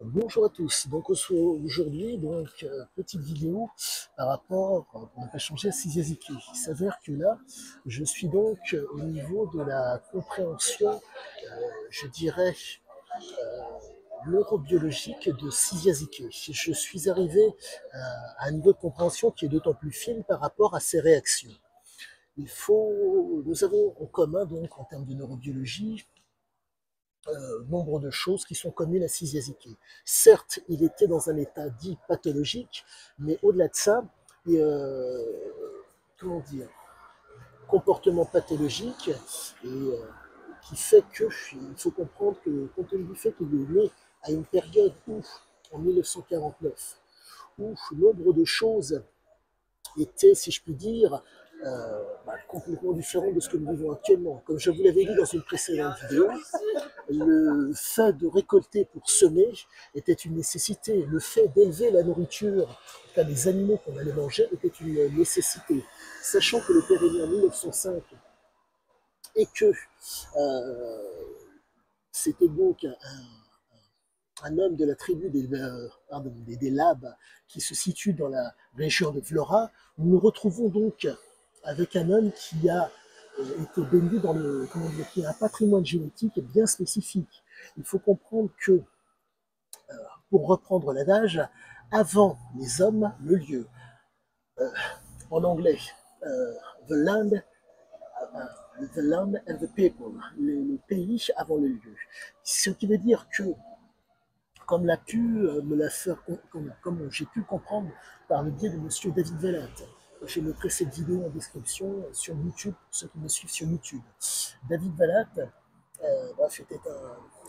Bonjour à tous. Donc aujourd'hui, petite vidéo par rapport, on n'a pas changé à Cysiaziki. Il s'avère que là, je suis donc au niveau de la compréhension, je dirais, neurobiologique de Cysiaziki. Je suis arrivé à un niveau de compréhension qui est d'autant plus fine par rapport à ses réactions. Nous avons en commun donc en termes de neurobiologie nombre de choses qui sont communes à Cysiaziki. Certes, il était dans un état dit pathologique, mais au-delà de ça, comment dire, comportement pathologique qui fait que il faut comprendre que compte tenu du fait qu'il est né à une période où, en 1949, où nombre de choses était, si je puis dire, complètement différent de ce que nous vivons actuellement. Comme je vous l'avais dit dans une précédente vidéo, le fait de récolter pour semer était une nécessité. Le fait d'élever la nourriture, en tout cas les animaux qu'on allait manger, était une nécessité. Sachant que le père est né en 1905 et que c'était donc un homme de la tribu des Labs qui se situe dans la région de Vlora, nous nous retrouvons donc avec un homme qui a été baigné dans qui a un patrimoine génétique bien spécifique. Il faut comprendre que, pour reprendre l'adage, avant les hommes, le lieu. En anglais, euh, the land, the land and the people, le pays avant le lieu. Ce qui veut dire que comme l'a pu me la faire, comme j'ai pu comprendre par le biais de monsieur David Velat. Je mettrai cette vidéo en description sur YouTube, pour ceux qui me suivent sur YouTube. David Velat, bref, était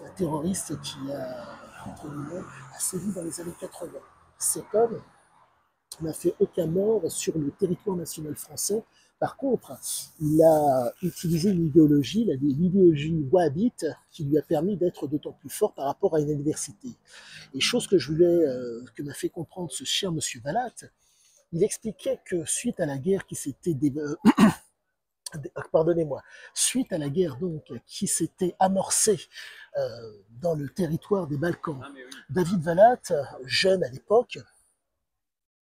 un terroriste qui entre guillemets, a sévi dans les années 80. Cet homme n'a fait aucun mort sur le territoire national français. Par contre, il a utilisé une idéologie, l'idéologie wahhabite, qui lui a permis d'être d'autant plus fort par rapport à une adversité. Et chose que que m'a fait comprendre ce cher monsieur Valat, il expliquait que suite à la guerre qui s'était pardonnez-moi, suite à la guerre donc qui s'était amorcée dans le territoire des Balkans, David Valat, jeune à l'époque,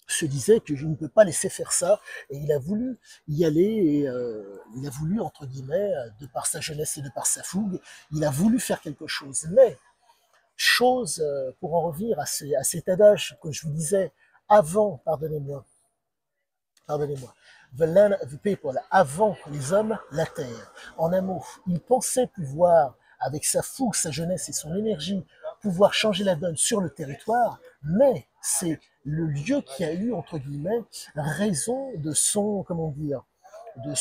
se disait que je ne peux pas laisser faire ça et il a voulu y aller et il a voulu entre guillemets de par sa jeunesse et de par sa fougue il a voulu faire quelque chose mais pour en revenir à cet adage que je vous disais avant pardonnez-moi the land of the people avant les hommes la terre en un mot il pensait pouvoir avec sa fougue sa jeunesse et son énergie pouvoir changer la donne sur le territoire mais c'est le lieu qui a eu entre guillemets raison de son comment dire de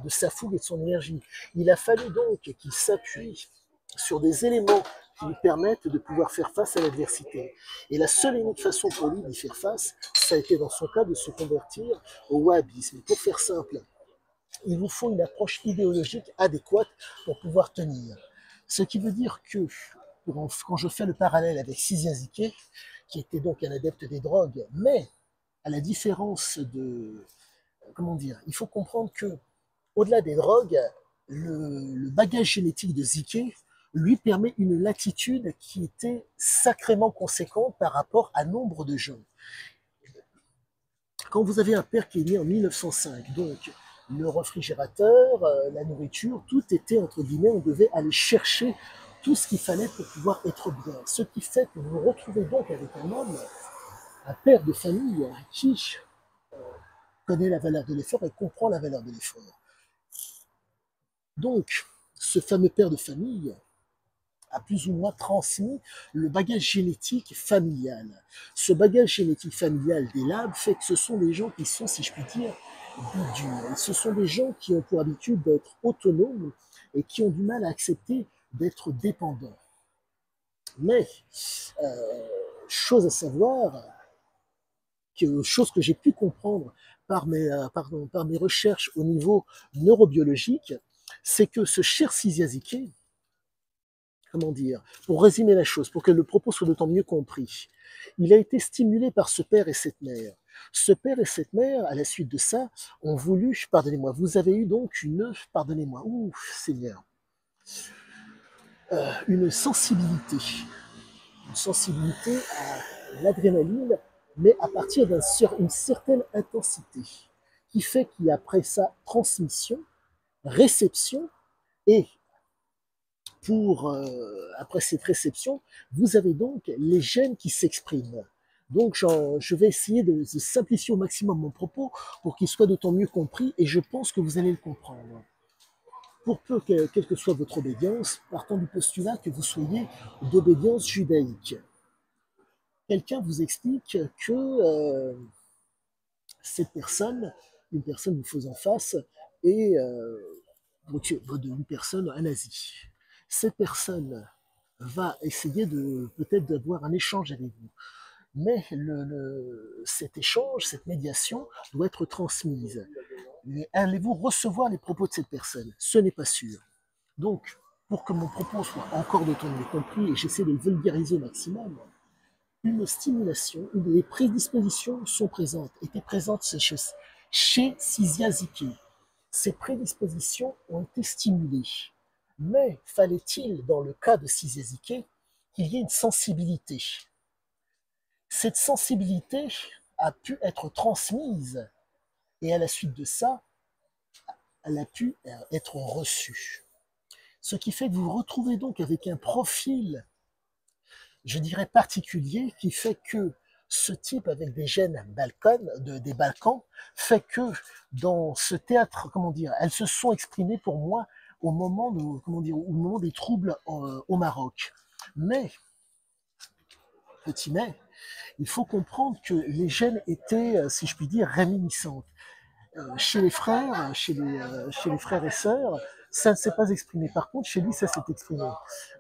sa fougue et de son énergie. Il a fallu donc qu'il s'appuie sur des éléments qui lui permettent de pouvoir faire face à l'adversité. Et la seule et unique façon pour lui d'y faire face, ça a été dans son cas de se convertir au wahhabisme. Et pour faire simple, il vous faut une approche idéologique adéquate pour pouvoir tenir. Ce qui veut dire que, quand je fais le parallèle avec Cyziazike, qui était donc un adepte des drogues, mais à la différence de, comment dire, il faut comprendre que, au-delà des drogues, le bagage génétique de Zike lui permet une latitude qui était sacrément conséquente par rapport à nombre de gens. Quand vous avez un père qui est né en 1905, donc le réfrigérateur, la nourriture, tout était entre guillemets, on devait aller chercher tout ce qu'il fallait pour pouvoir être bien. Ce qui fait que vous vous retrouvez donc avec un homme, un père de famille qui connaît la valeur de l'effort et comprend la valeur de l'effort. Donc, ce fameux père de famille a plus ou moins transmis le bagage génétique familial. Ce bagage génétique familial des labs fait que ce sont des gens qui sont, si je puis dire, bidules. Ce sont des gens qui ont pour habitude d'être autonomes et qui ont du mal à accepter d'être dépendants. Mais, chose à savoir, chose que j'ai pu comprendre par mes recherches au niveau neurobiologique, c'est que ce cher Cysiazike, comment dire, pour résumer la chose, pour que le propos soit d'autant mieux compris, il a été stimulé par ce père et cette mère. Ce père et cette mère, à la suite de ça, ont voulu, pardonnez-moi, vous avez eu donc pardonnez-moi, Seigneur, une sensibilité une sensibilité à l'adrénaline, mais à partir d'une certaine intensité, qui fait qu'il y a après ça transmission, réception, et après cette réception, vous avez donc les gènes qui s'expriment. Donc je vais essayer de simplifier au maximum mon propos pour qu'il soit d'autant mieux compris, et je pense que vous allez le comprendre. Pour peu quelle que soit votre obédience, partons du postulat que vous soyez d'obédience judaïque. Quelqu'un vous explique que cette personne, une personne vous faisant face, est une personne, un nazi. Cette personne va essayer de peut-être d'avoir un échange avec vous. Mais cet échange, cette médiation doit être transmise. Mais allez-vous recevoir les propos de cette personne? Ce n'est pas sûr. Donc, pour que mon propos soit encore d'autant mieux compris, et j'essaie de le vulgariser au maximum, une stimulation, les prédispositions sont présentes, étaient présentes chez Sizia Ziki. Ces prédispositions ont été stimulées. Mais fallait-il, dans le cas de Sizia Ziki, qu'il y ait une sensibilité? Cette sensibilité a pu être transmise, et à la suite de ça, elle a pu être reçue. Ce qui fait que vous vous retrouvez donc avec un profil, je dirais, particulier, qui fait que ce type avec des gènes des Balkans, fait que dans ce théâtre, comment dire, elles se sont exprimées pour moi au moment au moment des troubles au Maroc. Mais, petit mais, il faut comprendre que les gènes étaient, si je puis dire, réminiscentes. Chez les frères, chez les frères et sœurs, ça ne s'est pas exprimé. Par contre, chez lui, ça s'est exprimé.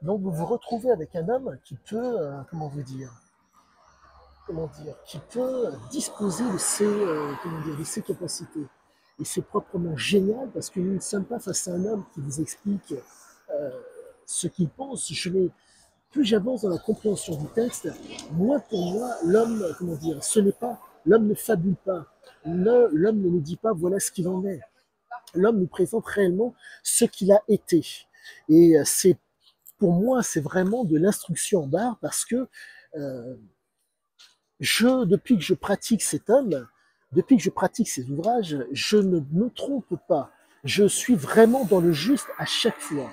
Donc, vous vous retrouvez avec un homme qui peut, qui peut disposer de ses capacités. Et c'est proprement génial parce que nous ne sommes pas face à un homme qui vous explique ce qu'il pense. Plus j'avance dans la compréhension du texte, moins pour moi, l'homme, ce n'est pas, l'homme ne fabule pas. L'homme ne nous dit pas voilà ce qu'il en est. L'homme nous présente réellement ce qu'il a été. Et pour moi, c'est vraiment de l'instruction en barre parce que depuis que je pratique cet homme, depuis que je pratique ces ouvrages, je ne me trompe pas. Je suis vraiment dans le juste à chaque fois.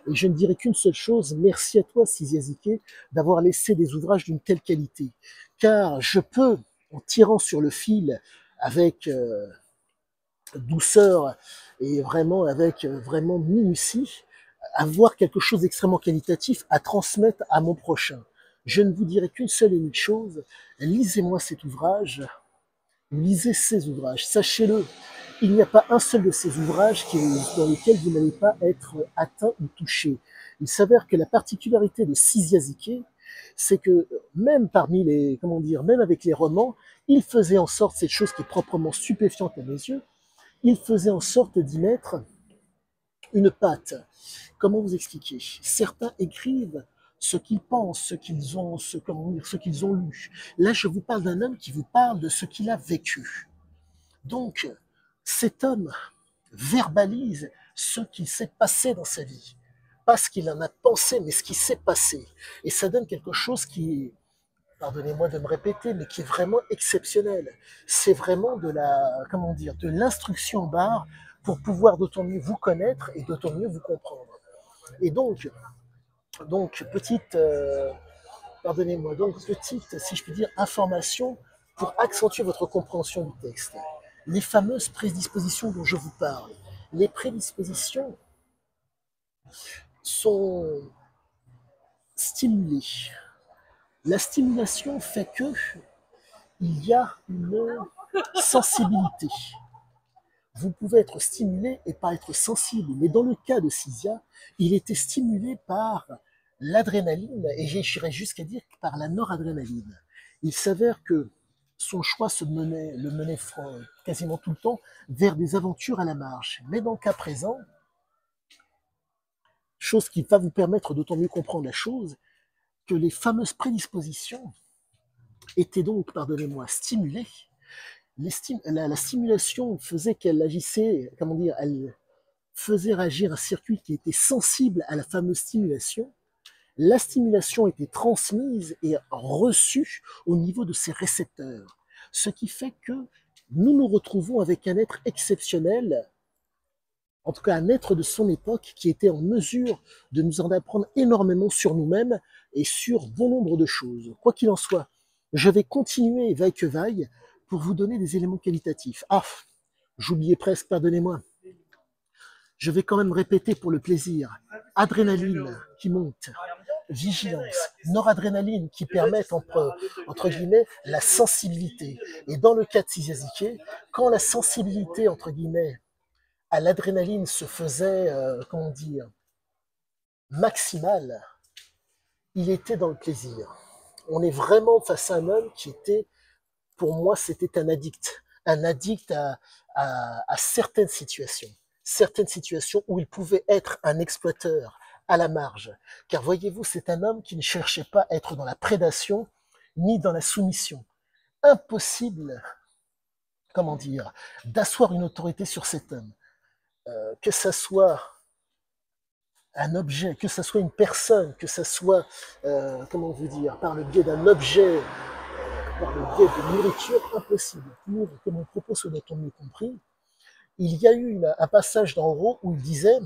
Et je ne dirais qu'une seule chose, merci à toi, Sizia Ziki, d'avoir laissé des ouvrages d'une telle qualité. Car je peux, en tirant sur le fil avec douceur et vraiment avec vraiment minutie, avoir quelque chose d'extrêmement qualitatif à transmettre à mon prochain. Je ne vous dirai qu'une seule et unique chose, lisez-moi cet ouvrage, lisez ces ouvrages, sachez-le, il n'y a pas un seul de ces ouvrages dans lesquels vous n'allez pas être atteint ou touché. Il s'avère que la particularité de Sizia Ziki, c'est que même parmi les, même avec les romans, il faisait en sorte, cette chose qui est proprement stupéfiante à mes yeux, il faisait en sorte d'y mettre une patte. Comment vous expliquer? Certains écrivent ce qu'ils pensent, ce qu'ils ont, ce qu'ils ont lu. Là, je vous parle d'un homme qui vous parle de ce qu'il a vécu. Donc, cet homme verbalise ce qui s'est passé dans sa vie. Pas ce qu'il en a pensé, mais ce qui s'est passé. Et ça donne quelque chose qui est, pardonnez-moi de me répéter, mais qui est vraiment exceptionnel. C'est vraiment de l'instruction barre pour pouvoir d'autant mieux vous connaître et d'autant mieux vous comprendre. Et donc petite, pardonnez-moi, donc petite, si je puis dire, information pour accentuer votre compréhension du texte. Les fameuses prédispositions dont je vous parle. Les prédispositions sont stimulées. La stimulation fait que il y a une sensibilité. Vous pouvez être stimulé et pas être sensible, mais dans le cas de Sizia, il était stimulé par l'adrénaline, et j'irais jusqu'à dire par la noradrénaline. Il s'avère que son choix le menait quasiment tout le temps vers des aventures à la marge. Mais dans le cas présent, chose qui va vous permettre d'autant mieux comprendre la chose, que les fameuses prédispositions étaient donc, pardonnez-moi, stimulées. La stimulation faisait qu'elle agissait, elle faisait réagir un circuit qui était sensible à la fameuse stimulation, la stimulation était transmise et reçue au niveau de ses récepteurs. Ce qui fait que nous nous retrouvons avec un être exceptionnel, en tout cas un être de son époque, qui était en mesure de nous en apprendre énormément sur nous-mêmes et sur bon nombre de choses. Quoi qu'il en soit, je vais continuer, vaille que vaille, pour vous donner des éléments qualitatifs. Ah, j'oubliais presque, pardonnez-moi. Je vais quand même répéter pour le plaisir. Adrénaline qui monte, vigilance, noradrénaline qui permettent entre guillemets la sensibilité. Et dans le cas de Cisiazike, quand la sensibilité entre guillemets à l'adrénaline se faisait comment dire maximale, il était dans le plaisir. On est vraiment face à un homme qui était, pour moi, c'était un addict à certaines situations où il pouvait être un exploiteur à la marge. Car voyez-vous, c'est un homme qui ne cherchait pas à être dans la prédation ni dans la soumission. Impossible, comment dire, d'asseoir une autorité sur cet homme. Que ça soit un objet, que ça soit une personne, que ça soit, comment vous dire, par le biais d'un objet, par le biais de nourriture, impossible. Pour que mon propos soit d'autant mieux compris, il y a eu un passage dans Oro où il disait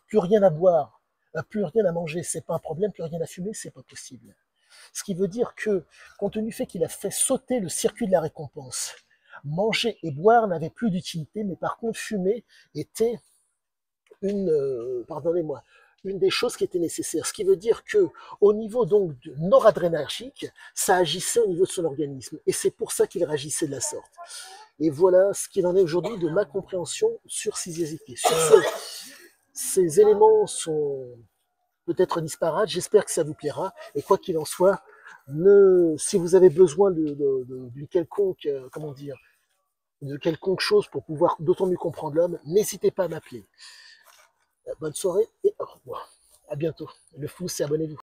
plus rien à boire, plus rien à manger, c'est pas un problème, plus rien à fumer, c'est pas possible. Ce qui veut dire que, compte tenu du fait qu'il a fait sauter le circuit de la récompense, manger et boire n'avaient plus d'utilité, mais par contre fumer était pardonnez-moi, une des choses qui était nécessaire. Ce qui veut dire que, au niveau donc noradrénergique, ça agissait au niveau de son organisme, et c'est pour ça qu'il réagissait de la sorte. Et voilà ce qu'il en est aujourd'hui de ma compréhension sur Cisiazike. Sur ces éléments sont peut-être disparates, j'espère que ça vous plaira, et quoi qu'il en soit, si vous avez besoin d'une quelconque, comment dire, de quelconque chose pour pouvoir d'autant mieux comprendre l'homme, n'hésitez pas à m'appeler. Bonne soirée et au revoir. À bientôt. Le fou, c'est abonnez-vous.